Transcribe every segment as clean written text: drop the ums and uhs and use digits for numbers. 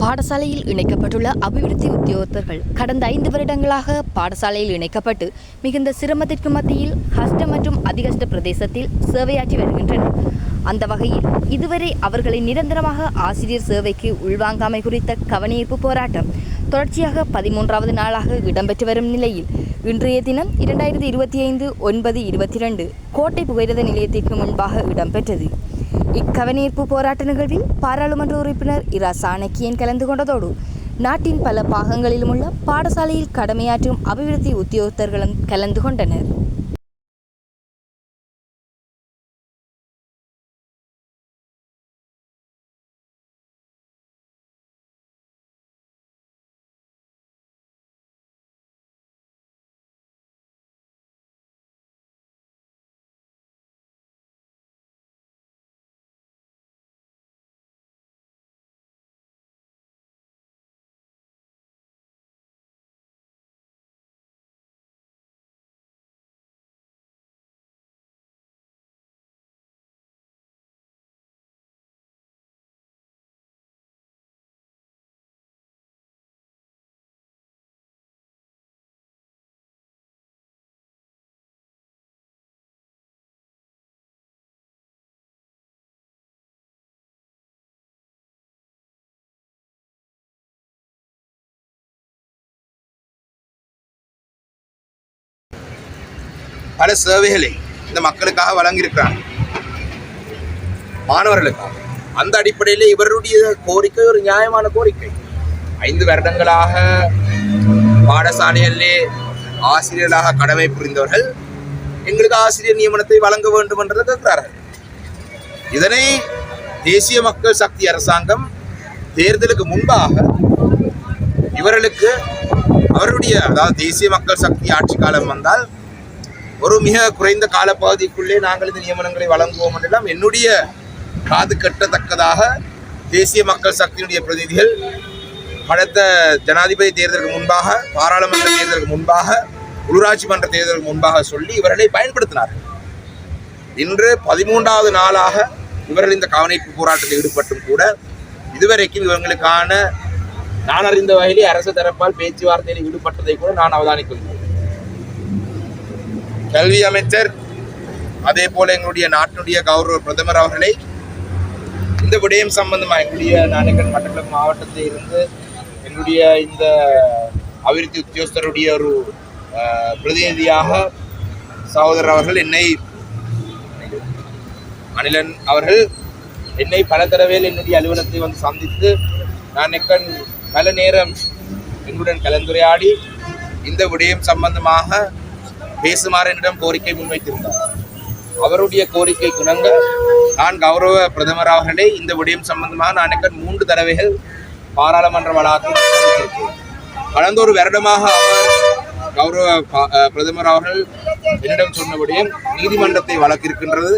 பாடசாலையில் இணைக்கப்பட்டுள்ள அபிவிருத்தி உத்தியோகத்தர்கள் கடந்த 5 வருடங்களாக பாடசாலையில் இணைக்கப்பட்டு மிகுந்த சிரமத்திற்கு மத்தியில் ஹஸ்ட மற்றும் அதிகஷ்ட பிரதேசத்தில் சேவையாற்றி வருகின்றனர். அந்த வகையில் இதுவரை அவர்களை நிரந்தரமாக ஆசிரியர் சேவைக்கு உள்வாங்காமை குறித்த கவனஈர்ப்பு போராட்டம் தொடர்ச்சியாக 13வது நாளாக இடம்பெற்று வரும் நிலையில் இன்றைய தினம் 2025/9/22 கோட்டை புகையிரத நிலையத்திற்கு முன்பாக இடம்பெற்றது. இக்கவனீர்ப்பு போராட்ட நிகழ்வில் பாராளுமன்ற உறுப்பினர் இரா சாணக்கியன் கலந்து கொண்டதோடு நாட்டின் பல பாகங்களிலும் உள்ள பாடசாலையில் கடமையாற்றும் அபிவிருத்தி உத்தியோகத்தர்களும் கலந்து கொண்டனர். பல சேவைகளை இந்த மக்களுக்காக வழங்கியிருக்கிறாங்க, மாணவர்களுக்காக. அந்த அடிப்படையில் இவருடைய கோரிக்கை ஒரு நியாயமான கோரிக்கை. 5 வருடங்களாக பாடசாலைகளிலே ஆசிரியர்களாக கடமை புரிந்தவர்கள் எங்களுக்கு ஆசிரியர் நியமனத்தை வழங்க வேண்டும் என்றதை கேட்கிறார்கள். இதனை தேசிய மக்கள் சக்தி அரசாங்கம் தேர்தலுக்கு முன்பாக இவர்களுக்கு அவருடைய, அதாவது தேசிய மக்கள் சக்தி ஆட்சி காலம் வந்தால் ஒரு மிக குறைந்த காலப்பகுதிக்குள்ளே நாங்கள் இந்த நியமனங்களை வழங்குவோம் என்றெல்லாம் என்னுடைய காது கட்டத்தக்கதாக தேசிய மக்கள் சக்தியினுடைய பிரதிநிதிகள் கடந்த ஜனாதிபதி தேர்தலுக்கு முன்பாக, பாராளுமன்ற தேர்தலுக்கு முன்பாக, உள்ளூராட்சி மன்ற தேர்தலுக்கு முன்பாக சொல்லி இவர்களை பயன்படுத்தினார்கள். இன்று 13வது நாளாக இவர்கள் இந்த கவனிப்பு போராட்டத்தில் ஈடுபட்டும் கூட இதுவரைக்கும் இவர்களுக்கான நான் அறிந்த வகையிலே அரசு தரப்பால் பேச்சுவார்த்தையில் ஈடுபட்டதை கூட நான் அவதானிக்கிறேன். கல்வி அமைச்சர் அதே போல எங்களுடைய நாட்டினுடைய கௌரவ பிரதமர் அவர்களை இந்த விடயம் சம்பந்தமாக எங்களுடைய நாணயக்கன் மட்டக்களப்பு மாவட்டத்தில் இருந்து எங்களுடைய இந்த அபிவிருத்தி உத்தியோகஸ்தருடைய ஒரு பிரதிநிதியாக சகோதரர் அவர்கள் அனிலன் அவர்கள் என்னை பல தடவையில் என்னுடைய அலுவலகத்தை வந்து சந்தித்து நாணயக்கன் பல நேரம் எங்களுடன் கலந்துரையாடி இந்த விடயம் சம்பந்தமாக பேசுமாறு என்னிடம் கோரிக்கை முன்வைத்திருந்தார். அவருடைய கோரிக்கை குணங்க நான் கௌரவ பிரதமர் அவர்களே இந்த விடயம் சம்பந்தமாக நான் 3 தடவைகள் பாராளுமன்ற வளாகத்தில் சந்தித்திருக்கிறேன். கடந்த ஒரு வருடமாக அவர் கௌரவ பிரதமர் அவர்கள் என்னிடம் சொன்ன விடயம் நீதிமன்றத்தை வழக்கிருக்கின்றது,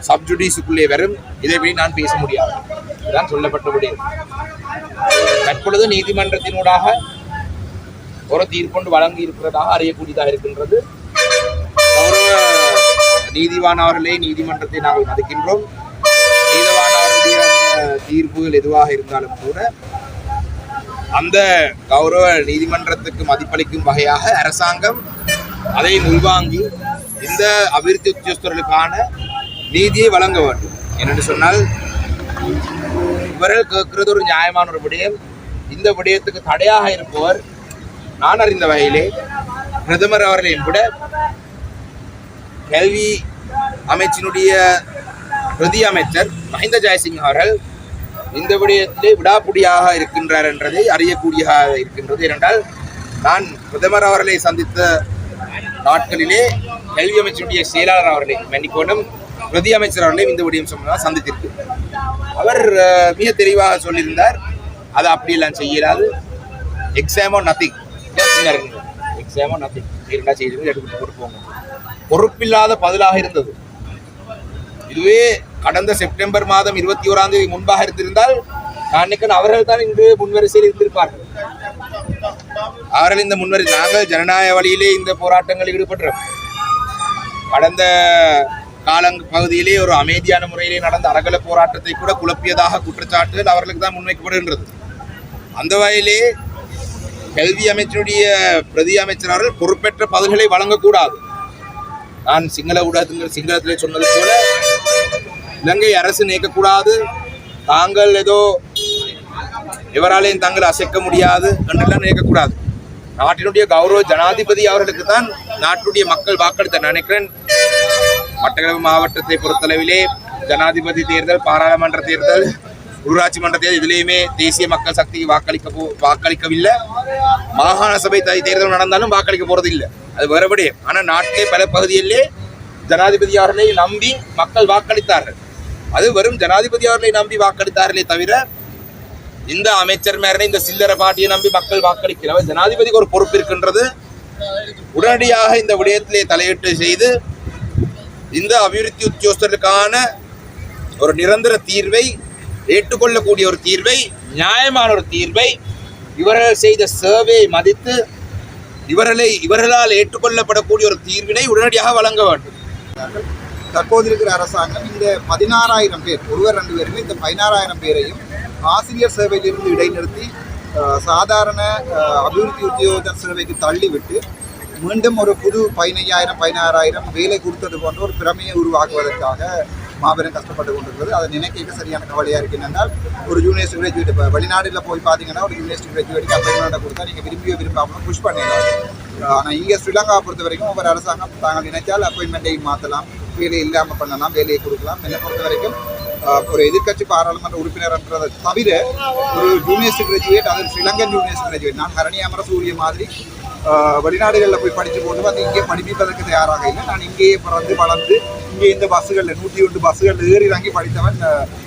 சப்ஜுடிஸுக்குள்ளே வரும், இதைப்படி நான் பேச முடியாது, இதுதான் சொல்லப்பட்ட விடயம். தற்பொழுது நீதிமன்றத்தினூடாக ஒரு தீர்ப்பொண்டு வழங்கி இருக்கிறதாக அறியக்கூடியதாக இருக்கின்றது. கௌரவ நீதிவான் அவர்களே, நீதிமன்றத்தை நாங்கள் மதிக்கின்றோம். நீதிவான் அவர்களுடைய தீர்ப்புகள் எதுவாக இருந்தாலும் கூட அந்த கௌரவ நீதிமன்றத்துக்கு மதிப்பளிக்கும் வகையாக அரசாங்கம் அதை உள்வாங்கி இந்த அபிவிருத்தி உத்தியோகஸ்தர்களுக்கான நீதியை வழங்க வேண்டும். என்னென்னு சொன்னால் இவர்கள் கேட்கிறது ஒரு நியாயமான ஒரு விடயம். இந்த விடயத்துக்கு தடையாக இருப்பவர் நான் அறிந்த வகையிலே பிரதமர் அவர்களையும் கூட கல்வி அமைச்சினுடைய பிரதி அமைச்சர் மஹிந்த ஜெயசிங்க அவர்கள் இந்த விடயத்திலே விடாப்புடியாக இருக்கின்றார் என்றதை அறியக்கூடியதாக இருக்கின்றது. ஏனென்றால் நான் பிரதமர் அவர்களை சந்தித்த நாட்களிலே கல்வி அமைச்சருடைய செயலாளர் அவர்களை மன்னிக்கோணும் பிரதி அமைச்சர் அவர்களையும் இந்த விடயம் சம்பந்தமாக சந்தித்திருக்கு. அவர் மிக தெளிவாக சொல்லியிருந்தார், அதை அப்படியெல்லாம் செய்யலாது, எக்ஸாமோ நத்திங், எக்ஸாமோ நத்திங், இரண்டா செய்து எடுத்துட்டு போட்டு போங்க. பொறுப்பில்லாத பதிலாக இருந்தது. இதுவே கடந்த செப்டம்பர் மாதம் 21ஆம் தேதி முன்பாக இருந்திருந்தால் நான் அவர்கள் தான் இன்று முன்வரிசையில் இருந்திருப்பார்கள். அவர்கள் இந்த முன்வரிசை, நாங்கள் ஜனநாயக வழியிலே இந்த போராட்டங்களில் ஈடுபடுறோம். கடந்த பகுதியிலே ஒரு அமைதியான முறையிலே நடந்த அரகல போராட்டத்தை கூட குழப்பியதாக குற்றச்சாட்டுகள் அவர்களுக்கு தான் முன்வைக்கப்படுகின்றது. அந்த வகையிலே கல்வி அமைச்சருடைய பிரதி அமைச்சர் அவர்கள் பொறுப்பேற்ற பதில்களை வழங்கக்கூடாது. நான் சிங்களத்திலே சொன்னது போல இலங்கை அரசு நீக்கக்கூடாது, தாங்கள் ஏதோ எவராலையும் தாங்கள் அசைக்க முடியாது என்றெல்லாம் நினைக்கக்கூடாது. நாட்டினுடைய கௌரவ ஜனாதிபதி அவர்களுக்கு தான் நாட்டுடைய மக்கள் வாக்களித்த நினைக்கிறேன். மட்டக்களப்பு மாவட்டத்தை பொறுத்தளவிலே ஜனாதிபதி தேர்தல், பாராளுமன்ற தேர்தல், உள்ளூராட்சி மன்ற தேர்தல் இதிலேயுமே தேசிய மக்கள் சக்திக்கு வாக்களிக்கவில்லை. மாகாண சபை தேர்தல் நடந்தாலும் வாக்களிக்க போறது இல்லை, அது வேறுபடி. ஆனால் நாட்டிலே பல பகுதிகளிலே ஜனாதிபதி அவர்களை நம்பி மக்கள் வாக்களித்தார்கள். அது வெறும் ஜனாதிபதி அவர்களை நம்பி வாக்களித்தார்களே தவிர இந்த அமைச்சர் மேலே இந்த சில்லறை பாட்டியை நம்பி மக்கள் வாக்களிக்கிறவர். ஜனாதிபதிக்கு ஒரு பொறுப்பு இருக்கின்றது. உடனடியாக இந்த விடயத்திலே தலையிட்டு செய்து இந்த அபிவிருத்தி உத்தியோகஸ்தர்களுக்கான ஒரு நிரந்தர தீர்வை, ஏற்றுக்கொள்ளக்கூடிய ஒரு தீர்வை, நியாயமான ஒரு தீர்வை, இவர்கள் செய்த சேவையை மதித்து இவர்களால் ஏற்றுக்கொள்ளப்படக்கூடிய ஒரு தீர்வினை உடனடியாக வழங்க வேண்டும். தற்போது இருக்கிற அரசாங்கம் இந்த 16,000 பேர், ஒருவர் 2 பேருமே இந்த 16,000 பேரையும் ஆசிரியர் சேவையிலிருந்து இடைநிறுத்தி சாதாரண அபிவிருத்தி உத்தியோகத்தர் சேவைக்கு தள்ளிவிட்டு மீண்டும் ஒரு புது 15,000 16,000 வேலை கொடுத்தது போன்ற ஒரு பிரமையை உருவாக்குவதற்காக மாபெரும் கஷ்டப்பட்டு கொண்டிருக்கிறது. அதை நினைக்க சரியான கவலையாக இருக்கு. என்னென்னால் ஒரு யூனிவர்சிட்டி கிராஜுவேட், இப்போ வெளிநாட்டில் போய் பார்த்தீங்கன்னா ஒரு யூனிவர்சிட்டி கிராஜுவேட்டுக்கு அப்பாயின்மெண்ட்டை கொடுத்தா நீங்கள் விரும்பாமல் புஷ் பண்ணிடலாம். ஆனால் இங்கே ஸ்ரீலங்காவை பொறுத்த வரைக்கும் ஒவ்வொரு அரசாங்கம் தாங்கள் நினைச்சால் அப்பாயின்மெண்ட்டையும் மாற்றலாம், வேலையை இல்லாமல் பண்ணலாம், வேலையை கொடுக்கலாம். என்னை பொறுத்த வரைக்கும் ஒரு எதிர்க்கட்சி பாராளுமன்ற உறுப்பினர்ன்றதை தவிர ஒரு யூனிவர்சிட்டி கிராஜுவேட், அது ஸ்ரீலங்கன் யூனிவர்சிட்டி கிராஜுவேட், நான் ஹரணி அமரசூரிய மாதிரி வெளிநாடுகளில் போய் படித்து போட்டு வந்து இங்கே படிப்பதற்கு தயாராக இல்லை. நான் இங்கேயே பிறந்து வளர்ந்து இங்கே இந்த பஸ்ஸுகளில் 101 பஸ்ஸுகளில் ஏறி இறங்கி படித்தவன்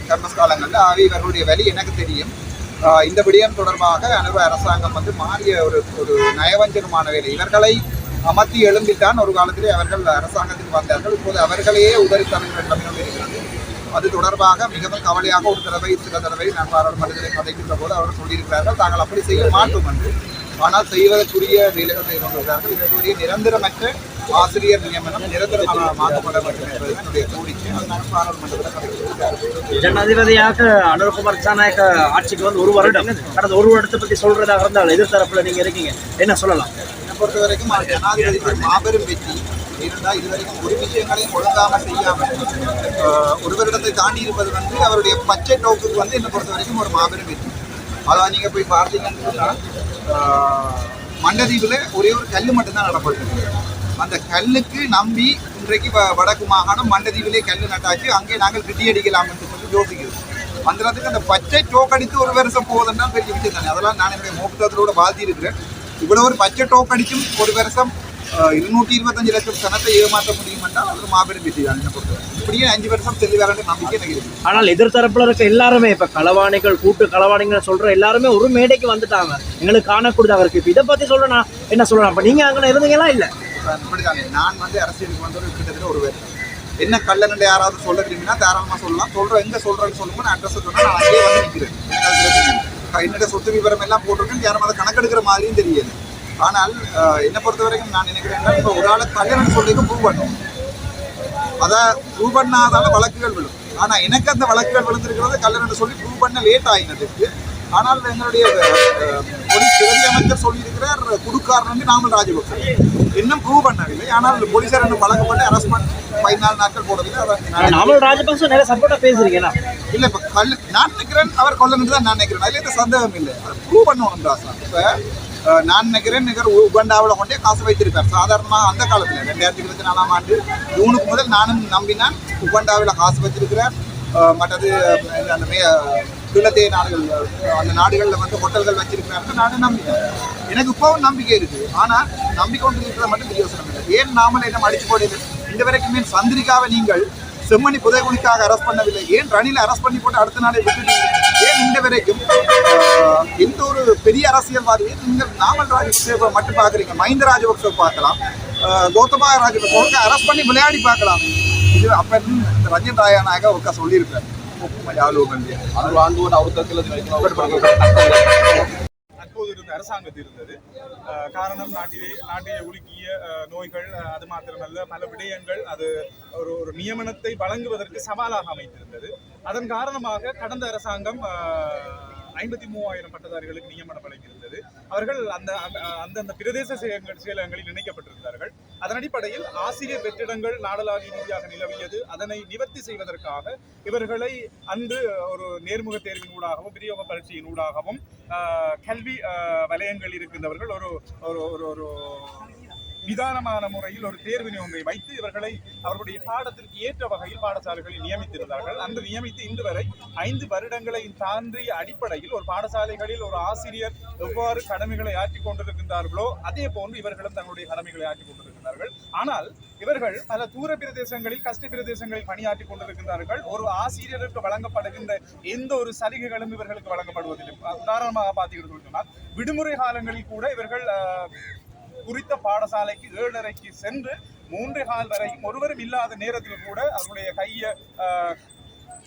கர்மஸ் காலங்களில். ஆகவே இவர்களுடைய வழி எனக்கு தெரியும். இந்த விடயம் தொடர்பாக அரசாங்கம் வந்து மாறிய ஒரு நயவஞ்சகமான வேலை. இவர்களை அமர்த்தி எழும்பித்தான் ஒரு காலத்திலே அவர்கள் அரசாங்கத்துக்கு வந்தார்கள். இப்போது அவர்களையே உதறி தருகின்ற இருக்கிறது. அது தொடர்பாக மிகவும் கவலையாக சில தடவை நான் பாராளுமன்றத்தில் கதைக்கின்ற போது அவர்கள் சொல்லியிருக்கிறார்கள், தாங்கள் அப்படி செய்ய மாட்டோம் என்று. ஆனால் செய்வதற்குரிய வேலைகள் செய்து கொண்டிருக்கிறார்கள். இதற்குரிய நிரந்தரமற்ற ஆசிரியர் நியமனம் நிரந்தரமாக மாற்றப்பட வேண்டும் என்பது என்னுடைய கோரிக்கை. அதனால் பாராளுமன்றத்தில் கதைக்கிறார்கள். ஜனாதிபதியாக அனுரகுமார் திசாநாயக்க ஆட்சிக்கு வந்து 1 வருடம், கடந்த 1 வருடத்தை பற்றி சொல்றதாக இருந்தால் எதிர்த்தரப்புல நீங்க இருக்கீங்க, என்ன சொல்லலாம்? என்னை பொறுத்த வரைக்கும் ஜனாதிபதிக்கு மாபெரும் வெற்றி இருந்தால் இதுவரைக்கும் ஒரு விஷயங்களையும் ஒழுங்காமல் செய்யாமல் ஒரு வருடத்தை தாண்டி இருப்பது வந்து அவருடைய பச்சை நோக்குக்கு வந்து என்னை பொறுத்த வரைக்கும் ஒரு மாபெரும் வெற்றி. அதான் நீங்கள் போய் பார்த்தீங்கன்னு சொன்னால் மண்டதீவில் ஒரே ஒரு கல் மட்டும்தான் நடப்பட்டிருக்கு. அந்த கல்லுக்கு நம்பி இன்றைக்கு வடக்கு மாகாணம் மண்டதீவிலே கல் நட்டாச்சு, அங்கே நாங்கள் கிட்டி அடிக்கலாம் என்று சொல்லி யோசிக்கிறோம். அந்த நேரத்துக்கு அந்த பச்சை டோக்கடித்து ஒரு வருஷம் போகுதுன்னா பெரிய விஷயம் தானே. அதெல்லாம் நான் என்னுடைய மோகத்தோட வாழ்த்தி இருக்கிறேன். இவ்வளோ ஒரு பச்சை டோக்கடிச்சும் ஒரு வருஷம் 225 லட்சம் சனத்தை ஏமாற்ற முடியும் என்றால் அது மாபெரும் வெற்றி தான். என்ன பொறுத்தவரை இப்படியே 5 வருஷம் செல்லுவாருன்ற நம்பிக்கை எனக்கு இருக்கு. ஆனால் எதிர்த்தரப்புல இருக்க எல்லாருமே இப்ப களவாணிகள், கூட்டு களவாணிகள் சொல்ற எல்லாருமே ஒரு மேடைக்கு வந்துட்டாங்க, எங்களுக்கு காணக்கூடியதாக இருக்கு. இப்ப இதை பத்தி சொல்றேன் நான் என்ன சொல்றேன், அப்ப நீங்க அங்கே இருந்தீங்களா? இல்ல இப்படிதானே. நான் வந்து அரசியலுக்கு வந்து கிட்டத்தட்ட ஒரு வருஷம். என்ன கல்லணை யாராவது சொல்ல விரும்பினா தாராளமாக சொல்லலாம். எங்கே சொல்கிறேன்னு சொல்லும்போது நான் அட்ரஸ் சொன்னால் நான் அங்கேயே வந்து நிற்கிறேன். என்னோட சொத்து விவரம் எல்லாம் போட்டிருக்கேன். யாரும் அதை கணக்கெடுக்கிற மாதிரியும் தெரியாது. ஆனால் என்னை பொறுத்த வரைக்கும் நான் நினைக்கிறேன்னா இப்போ ஒரு ஆளை கல்யாணம் சொல்லிக்க ப்ரூவ் பண்ணும், அதை ப்ரூவ் பண்ணாதால வழக்குகள் விழும். ஆனால் எனக்கு அந்த வழக்குகள் விழுந்திருக்கிறது கல்யாணம் சொல்லி ப்ரூவ் பண்ண லேட் ஆகினதுக்கு. ஆனால் எங்களுடைய போலீஸ் பிரதி அமைச்சர் சொல்லியிருக்கிறார் குடுக்காரன் நாமல் ராஜபக்சே இன்னும் ப்ரூவ் பண்ணவில்லை. ஆனால் போலீசார் இன்னும் வழங்கப்பட்டு அரெஸ்ட் பண்ணி 14 நாட்கள் போடவில்லை. நாமல் ராஜபக்சே நிறைய சப்போர்ட்டா பேசுறீங்களா? இல்லை, இப்போ நான் நினைக்கிறேன் அவர் கொல்லணுன்னு தான் நான் நினைக்கிறேன். அதில் எந்த சந்தேகம் இல்லை. ப்ரூவ் பண்ணணும் ராசா. இப்போ நான் நினைக்கிறேன் உகண்டாவில் கொண்டே காசு வைத்திருப்பார். சாதாரணமாக அந்த காலத்தில் 2024ஆம் ஆண்டு ஜூனுக்கு முதல் நானும் நம்பினான் உகண்டாவில் காசு வச்சிருக்கிறார். மற்றது அந்த கிழத்தே நாடுகள், அந்த நாடுகளில் வந்து ஹோட்டல்கள் வச்சிருக்கிறார்கள். நானும் நம்பினேன். எனக்கு இப்போவும் நம்பிக்கை இருக்குது. ஆனால் நம்பிக்கொண்டு இருக்கிறத மட்டும் யோசனை இல்லை. ஏன் நாமளை என்ன அடிச்சு போடுது? இந்த வரைக்குமே சந்திரிகாவை நீங்கள் செம்மணி புதைகுழிக்காக அரெஸ்ட் பண்ணவில்லை. ஏன் ரணில அரெஸ்ட் பண்ணி போட்டு அடுத்த நாளை விட்டுட்டீங்க? ஏன் இந்த வரைக்கும் எந்த ஒரு பெரிய அரசியல்வாதியை நீங்கள் நாமல் ராஜபக்சே மட்டும் பார்க்குறீங்க? மஹிந்த ராஜபக்சே பார்க்கலாம், கோத்தபா ராஜபக்சே அரெஸ்ட் பண்ணி விளையாடி பார்க்கலாம். இது அப்போ ரஞ்சன் ராயநாயக ஒருக்கா சொல்லியிருக்காரு. தற்போது இருந்த அரசாங்கத்தில் இருந்தது காரணம் நாட்டிலே உலுக்கிய நோய்கள், அது மாத்திரமல்ல பல விடயங்கள் அது ஒரு நியமனத்தை வழங்குவதற்கு சவாலாக அமைந்திருந்தது. அதன் காரணமாக கடந்த அரசாங்கம் 53,000 பட்டதாரிகளுக்கு நியமனம் வழங்கியிருந்தது. அவர்கள் அந்தந்த பிரதேச செயலகங்களில் இணைக்கப்பட்டிருந்தார்கள். அதன் அடிப்படையில் ஆசிரியர் வெற்றிடங்கள் நாடளாவிய ரீதியாக நிலவியது. அதனை நிவர்த்தி செய்வதற்காக இவர்களை அன்று ஒரு நேர்முக தேர்வின் ஊடாகவும் விநியோக பரீட்சையின் ஊடாகவும் கல்வி வலயங்கள் இருக்கின்றவர்கள் ஒரு ஒரு ஒரு விதானமான முறையில் ஒரு தேர்வினை ஒன்றை வைத்து இவர்களை அவர்களுடைய பாடத்திற்கு ஏற்ற வகையில் பாடசாலைகளில் நியமித்திருந்தார்கள். அன்று நியமித்து இன்று வரை 5 வருடங்களை தாண்டிய அடிப்படையில் ஒரு பாடசாலைகளில் ஒரு ஆசிரியர் எவ்வாறு கடமைகளை ஆற்றிக் கொண்டிருக்கின்றார்களோ அதே போன்று இவர்களும் தங்களுடைய கடமைகளை ஆற்றிக் கொண்டிருக்கிறார்கள். ஆனால் இவர்கள் பல தூர பிரதேசங்களில் கஷ்ட பிரதேசங்களில் பணியாற்றிக் கொண்டிருக்கின்றார்கள். ஒரு ஆசிரியருக்கு வழங்கப்படுகின்ற எந்த ஒரு சலுகைகளும் இவர்களுக்கு வழங்கப்படுவதில்லை. உதாரணமாக பார்த்தீங்கன்னு சொன்னால் விடுமுறை காலங்களில் கூட இவர்கள் குறித்த பாடசாலைக்கு 7:30க்கு சென்று 3:15 வரையும் ஒருவரும் இல்லாத நேரத்தில் கூட அவர்களுடைய கையை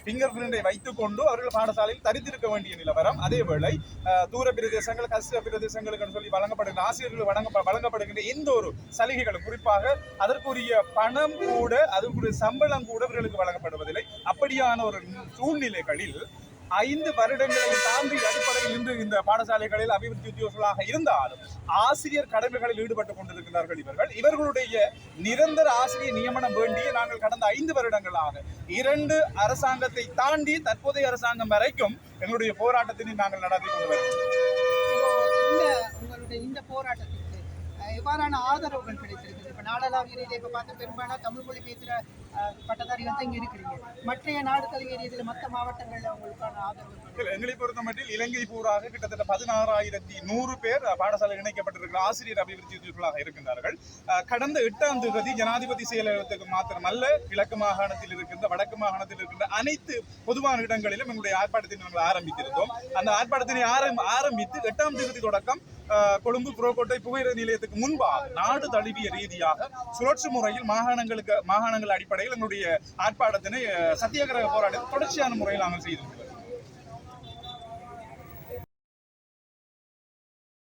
பிங்கர் பிரிண்டை வைத்துக் கொண்டு அவர்கள் பாடசாலையில் தரித்திருக்க வேண்டிய நிலவரம். அதேவேளை தூர பிரதேசங்கள் கஷ்ட பிரதேசங்களுக்கு சொல்லி வழங்கப்படுகின்ற ஆசிரியர்கள் வழங்கப்படுகின்ற எந்த ஒரு சலுகைகளும் குறிப்பாக அதற்குரிய பணம் கூட அதற்குரிய சம்பளம் கூட இவர்களுக்கு வழங்கப்படுவதில்லை. அப்படியான ஒரு சூழ்நிலைகளில் 5 வருடங்களை தாண்டி அடிப்படையில் இன்று இந்த பாடசாலைகளில் அபிவிருத்தி உத்தியோகர்களாக இருந்தாலும் ஆசிரியர் கடமைகளில் ஈடுபட்டுக் கொண்டிருக்கிறார்கள். இவர்களுடைய நிரந்தர ஆசிரியர் நியமனம் வேண்டிய நாங்கள் கடந்த 5 வருடங்களாக 2 அரசாங்கத்தை தாண்டி தற்போதைய அரசாங்கம் வரைக்கும் எங்களுடைய போராட்டத்தினை நாங்கள் நடத்தி கொண்டு வருகிறோம். உங்களுடைய இந்த போராட்டத்திற்கு எவ்வாறான ஆதரவுகள் கிடைத்திருக்குது? இப்போ நாடளாவிய ரீதியை இப்போ பார்த்து பெரும்பாலான தமிழ் மொழி பேசுகிற பட்டதாரிகள் தான் இங்கே இருக்கிறீங்க. மற்ற நாடு தழுவிய ரீதியில் மற்ற மாவட்டங்களில் உங்களுக்கான ஆதரவு? எங்களை பொறுத்த மட்டும் இலங்கை பூராக கிட்டத்தட்ட 16,100 பேர் பாடசாலை இணைக்கப்பட்டிருக்கிற ஆசிரியர் அபிவிருத்தி உத்தியோகர்களாக இருக்கின்றார்கள். கடந்த 8ஆம் தேதி ஜனாதிபதி செயலகத்துக்கு மாத்திரமல்ல கிழக்கு மாகாணத்தில் இருக்கின்ற வடக்கு மாகாணத்தில் இருக்கின்ற அனைத்து பொதுவான இடங்களிலும் எங்களுடைய ஆர்ப்பாட்டத்தை நாங்கள் ஆரம்பித்திருந்தோம். அந்த ஆர்ப்பாட்டத்தினை ஆரம்பித்து 8ஆம் தேதி தொடக்கம் கொழும்பு புறக்கோட்டை புகையிரத நிலையத்துக்கு முன்பாக நாடு தழுவிய ரீதியாக சுழற்சி முறையில் மாகாணங்கள் அடிப்படையில் எங்களுடைய ஆர்ப்பாட்டத்தினை சத்தியாகிரக போராட்டத்தை தொடர்ச்சியான முறையில் நாங்கள் செய்திருக்கிறோம்.